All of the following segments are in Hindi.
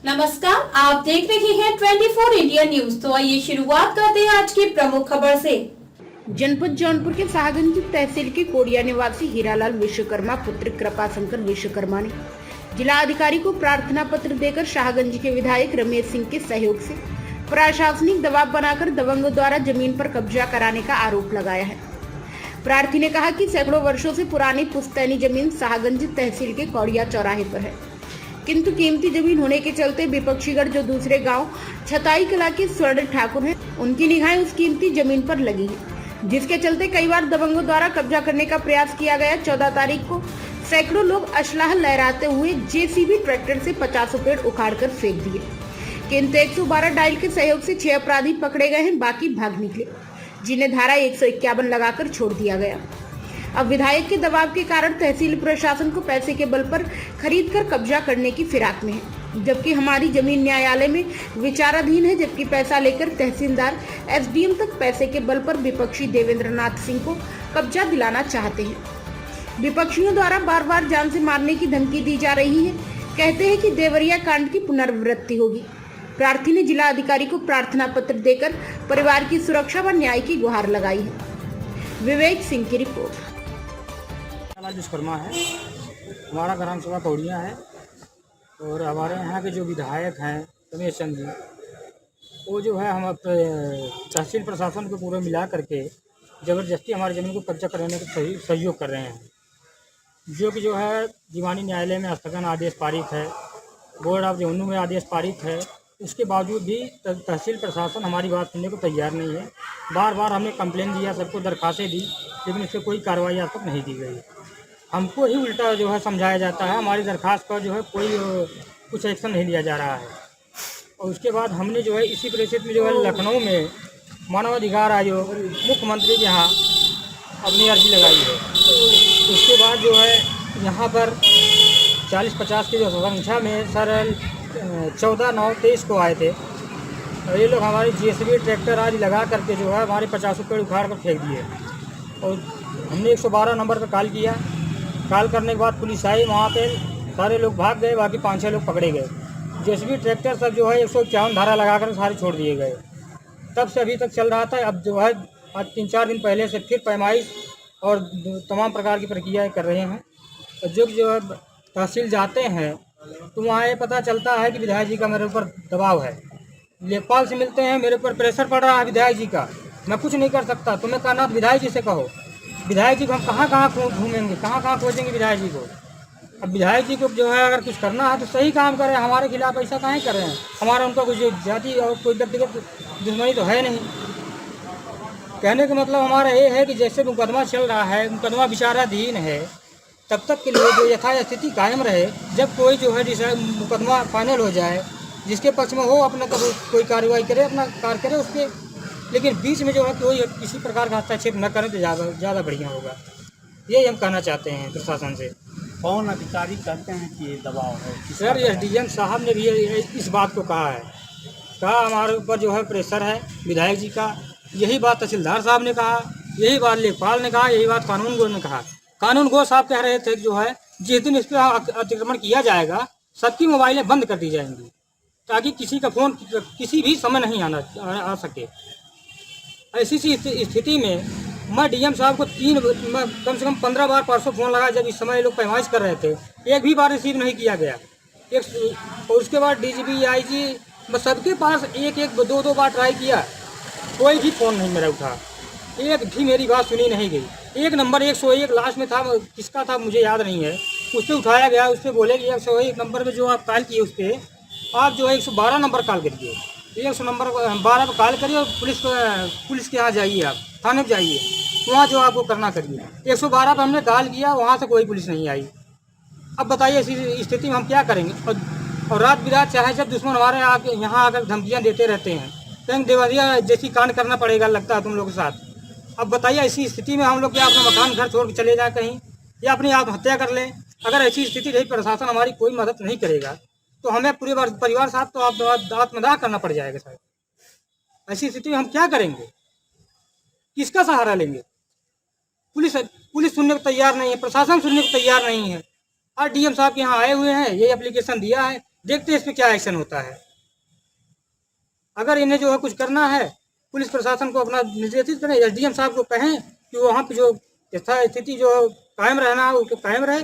नमस्कार, आप देख रहे हैं 24 इंडिया न्यूज। तो आइए शुरुआत करते हैं आज की प्रमुख खबर से। जनपद जौनपुर के शाहगंज तहसील के कोडिया निवासी हीरालाल विश्वकर्मा पुत्र कृपाशंकर विश्वकर्मा ने जिला अधिकारी को प्रार्थना पत्र देकर शाहगंज के विधायक रमेश सिंह के सहयोग से प्रशासनिक दबाव बनाकर दबंगों द्वारा जमीन पर कब्जा कराने का आरोप लगाया है। प्रार्थी ने कहा कि सैकड़ों वर्षों से पुरानी पुश्तैनी जमीन शाहगंज तहसील के कोडिया चौराहे पर है, किंतु कीमती जमीन होने के चलते विपक्षीगढ़ जो दूसरे गांव छताई कला के स्वर्ण ठाकुर हैं, उनकी निगाहें उस कीमती जमीन पर लगी है, जिसके चलते कई बार दबंगों द्वारा कब्जा करने का प्रयास किया गया। 14 तारीख को सैकड़ों लोग असलाह लहराते हुए जेसीबी ट्रैक्टर से 50 पेड़ उखाड़कर फेंक दिए, किंतु 112 डायल के सहयोग से 6 अपराधी पकड़े गए हैं, बाकी भाग निकले, जिन्हें धारा 151 लगाकर छोड़ दिया गया। अब विधायक के दबाव के कारण तहसील प्रशासन को पैसे के बल पर खरीद कर कब्जा करने की फिराक में है, जबकि हमारी जमीन न्यायालय में विचाराधीन है, जबकि पैसा लेकर तहसीलदार एसडीएम तक पैसे के बल पर विपक्षी देवेंद्र नाथ सिंह को कब्जा दिलाना चाहते हैं। विपक्षियों द्वारा बार बार जान से मारने की धमकी दी जा रही है। कहते हैं कि देवरिया कांड की पुनरावृत्ति होगी। प्रार्थी ने जिला अधिकारी को प्रार्थना पत्र देकर परिवार की सुरक्षा व न्याय की गुहार लगाई है। विवेक सिंह की रिपोर्ट। विश्वकर्मा है, हमारा ग्राम सभा कोडिया है और हमारे यहाँ के जो विधायक हैं रमेश चंद जी, वो जो है हम तहसील प्रशासन को पूरे मिला करके ज़बरदस्ती हमारी ज़मीन को कब्जा कराने का सहयोग कर रहे हैं, जो कि जो है दीवानी न्यायालय में स्थगन आदेश पारित है, बोर्ड ऑफ रेवेन्यू में आदेश पारित है। उसके बावजूद भी तहसील प्रशासन हमारी बात सुनने को तैयार नहीं है। बार बार हमने कंप्लेन दिया, सबको दरखास्तें दी, लेकिन इस पर कोई कार्रवाई आज तक नहीं की गई। हमको ही उल्टा जो है समझाया जाता है, हमारी दरखास्त पर जो है कोई कुछ एक्शन नहीं लिया जा रहा है। और उसके बाद हमने जो है इसी परिस्थिति में जो है लखनऊ में मानवाधिकार आयोग मुख्यमंत्री के यहाँ अपनी अर्जी लगाई है। उसके बाद जो है यहाँ पर 40-50 की जो संख्या में सर 14/9/23 को आए थे, और ये लोग हमारी जेसीबी ट्रैक्टर आज लगा करके जो है हमारे 50 पेड़ उखाड़ कर फेंक दिए। और हमने 112 नंबर पर कॉल किया। कॉल करने के बाद पुलिस आई, वहाँ पे सारे लोग भाग गए, बाकी 5-6 लोग पकड़े गए। जेसीबी ट्रैक्टर सब जो है 151 धारा लगाकर सारे छोड़ दिए गए। तब से अभी तक चल रहा था। अब जो है आज 3-4 दिन पहले से फिर पैमाइश और तमाम प्रकार की प्रक्रियाएँ कर रहे हैं। तो जो है तहसील जाते हैं तो वहाँ ये पता चलता है कि विधायक जी का मेरे ऊपर दबाव है। लेखपाल से मिलते हैं, मेरे ऊपर प्रेशर पड़ रहा है विधायक जी का, मैं कुछ नहीं कर सकता। तुम्हें कहना विधायक जी से कहो। विधायक जी को हम कहाँ घूमेंगे, कहाँ खोजेंगे विधायक जी को। अब विधायक जी को जो है अगर कुछ करना है तो सही काम करें, हमारे खिलाफ ऐसा काहे कर रहे हैं। हमारा उनका कुछ जाति और कोई व्यक्तिगत दुश्मनी तो है नहीं। कहने का मतलब हमारा ये है कि जैसे मुकदमा चल रहा है, मुकदमा विचाराधीन है, तब तक के लिए जो यथास्थिति कायम रहे। जब कोई जो है मुकदमा फाइनल हो जाए, जिसके पक्ष में हो अपना तब कोई कार्रवाई करे, अपना कार्य करे उसके, लेकिन बीच में जो है कोई किसी प्रकार का हस्तक्षेप न करें तो ज़्यादा बढ़िया होगा। यही हम कहना चाहते हैं प्रशासन से। कौन अधिकारी कहते हैं कि ये दबाव है? सर एसडीएम साहब ने भी इस बात को कहा है, हमारे ऊपर जो है प्रेशर है विधायक जी का। यही बात तहसीलदार साहब ने कहा, यही बात लेखपाल ने कहा, यही बात कानून गो ने कहा। कानून गो साहब कह रहे थे जो है जिस दिन इस पर अतिक्रमण किया जाएगा सबकी मोबाइलें बंद कर दी जाएंगी, ताकि किसी का फ़ोन किसी भी समय नहीं आ सके। ऐसी स्थिति में मैं डीएम साहब को कम से कम 15 बार परसों फ़ोन लगाया, जब इस समय लोग पैमाइश कर रहे थे, एक भी बार रिसीव नहीं किया गया। और उसके बाद डीजीपी आईजी बस सबके पास एक 2 बार ट्राई किया, कोई भी फ़ोन नहीं मेरा उठा, एक भी मेरी बात सुनी नहीं गई। एक नंबर 101 लास्ट में था, किसका था मुझे याद नहीं है, उस पर उठाया गया। उस पर बोले कि 101 नंबर पे जो आप कॉल किए उस पर आप जो है 112 नंबर कॉल करिए, 100 नंबर 12 पर कॉल करिए और पुलिस के यहाँ जाइए, आप थाने पर जाइए, वहाँ जो आपको करना करिए। 112 पर हमने कॉल किया, वहाँ से कोई पुलिस नहीं आई। अब बताइए ऐसी स्थिति में हम क्या करेंगे। और रात बिरात चाहे जब दुश्मन हमारे यहाँ आकर धमकियाँ देते रहते हैं, कहीं देवरिया जैसी कांड करना पड़ेगा लगता है तुम लोगों के साथ। अब बताइए ऐसी स्थिति में हम लोग क्या अपना मकान घर छोड़ के चले जाए कहीं, या अपनी आत्महत्या कर लें। अगर ऐसी स्थिति रही, प्रशासन हमारी कोई मदद नहीं करेगा तो हमें पूरे परिवार साथ तो आत्मदाह करना पड़ जाएगा साहब। ऐसी स्थिति में हम क्या करेंगे, किसका सहारा लेंगे। पुलिस सुनने को तैयार नहीं है, प्रशासन सुनने को तैयार नहीं है। और डीएम साहब के यहाँ आए हुए हैं, ये एप्लीकेशन दिया है, देखते हैं इस पर क्या एक्शन होता है। अगर इन्हें जो है कुछ करना है, पुलिस प्रशासन को अपना निर्देशित करें, एसडीएम साहब को कहें कि वहाँ पे जो स्थिति जो कायम रहना है उसको कायम रहे।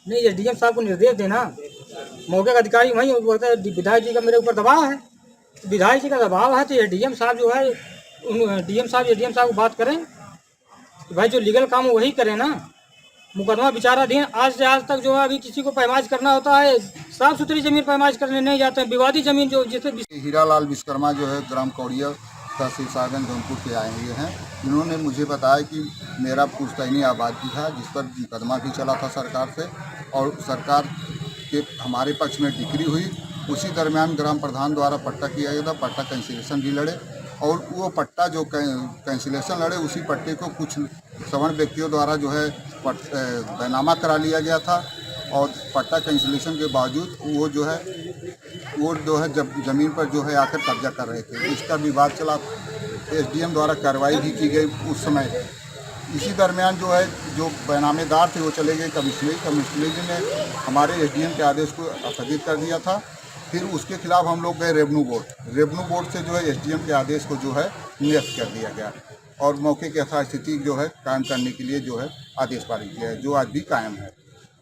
नहीं, एसडीएम साहब को निर्देश देना, मौके का अधिकारी वहीं बोलता है विधायक जी का मेरे ऊपर दबाव है, विधायक जी का दबाव है तो एसडीएम साहब जो है डीएम साहब एसडीएम साहब को बात करें कि भाई जो लीगल काम वही करें ना। मुकदमा विचाराधीन आज से आज तक जो है अभी किसी को पैमाइश करना होता है, साफ सुथरी जमीन पैमाइश करने नहीं जाते हैं, विवादी जमीन जो जिसे हीरालाल विश्वकर्मा जो है ग्राम कौड़िया तहसील सागंज जौनपुर के आए हुए हैं। इन्होंने मुझे बताया कि मेरा पुश्तैनी आबादी था जिस पर मुकदमा भी चला था सरकार से, और सरकार के हमारे पक्ष में डिक्री हुई। उसी दरमियान ग्राम प्रधान द्वारा पट्टा किया गया था, पट्टा कैंसिलेशन भी लड़े, और वो पट्टा जो कैंसिलेशन लड़े उसी पट्टे को कुछ सवर्ण व्यक्तियों द्वारा जो है बैनामा करा लिया गया था, और पट्टा कैंसिलेशन के बावजूद वो जो है जब ज़मीन पर जो है आकर कब्जा कर रहे थे। इसका विवाद चला, एसडीएम द्वारा कार्रवाई भी की गई उस समय। इसी दरमियान जो है जो बैनामेदार थे वो चले गए कमिश्नरी ने हमारे एसडीएम के आदेश को स्थगित कर दिया था। फिर उसके खिलाफ हम लोग गए रेवेन्यू बोर्ड से जो है एसडीएम के आदेश को जो है निरस्त कर दिया गया, और मौके की यथास्थिति जो है कायम करने के लिए जो है आदेश पारित किया है, जो आज भी कायम है।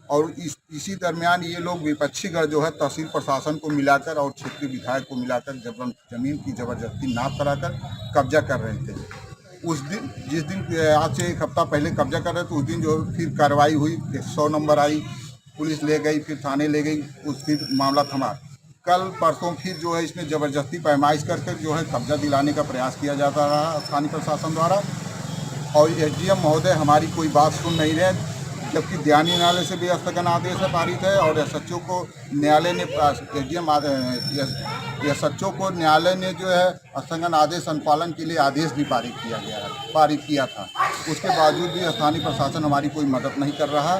और इसी दरमियान ये लोग विपक्षीगण जो है तहसील प्रशासन को मिलाकर और क्षेत्रीय विधायक को मिलाकर जमीन की जबरदस्ती नाप कराकर कब्जा कर रहे थे। उस दिन जिस दिन आज से एक हफ्ता पहले कब्जा कर रहे थे, उस दिन जो फिर कार्रवाई हुई, 100 नंबर आई, पुलिस ले गई, फिर थाने ले गई, फिर मामला थमा। कल परसों फिर जो है इसमें ज़बरदस्ती पैमाइश करके जो है कब्जा दिलाने का प्रयास किया जाता रहा स्थानीय प्रशासन द्वारा, और एसडीएम महोदय हमारी कोई बात सुन नहीं रहे, जबकि दयानी न्यायालय से भी स्थगन आदेश पारित है, और एसएचओ को न्यायालय ने एसएचओ को न्यायालय ने जो है स्थगन आदेश अनुपालन के लिए आदेश भी पारित किया था। उसके बावजूद भी स्थानीय प्रशासन हमारी कोई मदद नहीं कर रहा।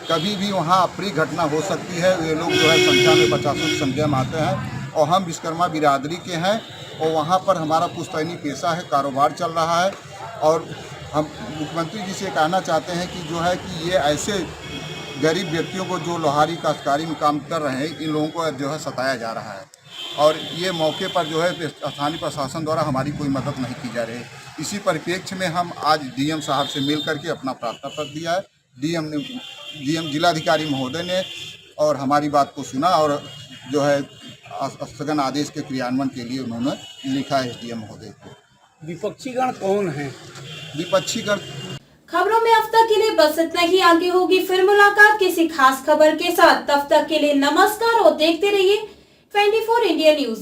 कभी भी वहाँ अप्रिय घटना हो सकती है, ये लोग जो है संख्या में 50 की संख्या में आते हैं, और हम विश्वकर्मा बिरादरी के हैं, और वहाँ पर हमारा पुश्तैनी पेशा है, कारोबार चल रहा है। और हम मुख्यमंत्री जी से कहना चाहते हैं कि जो है कि ये ऐसे गरीब व्यक्तियों को जो लोहारी काश्तकारी में काम कर रहे हैं, इन लोगों को जो है सताया जा रहा है, और ये मौके पर जो है स्थानीय प्रशासन द्वारा हमारी कोई मदद नहीं की जा रही। इसी परिप्रेक्ष्य में हम आज डीएम साहब से मिल करके अपना प्रार्थना पत्र दिया है। डीएम जिलाधिकारी महोदय ने और हमारी बात को सुना, और जो है स्थगन आदेश के क्रियान्वयन के लिए उन्होंने लिखा है एसडीएम महोदय को। विपक्षीगण कौन है? विपक्षीगण खबरों में अब तक के लिए बस इतना ही। आगे होगी फिर मुलाकात किसी खास खबर के साथ। तब तक के लिए नमस्कार और देखते रहिए 24 इंडिया न्यूज।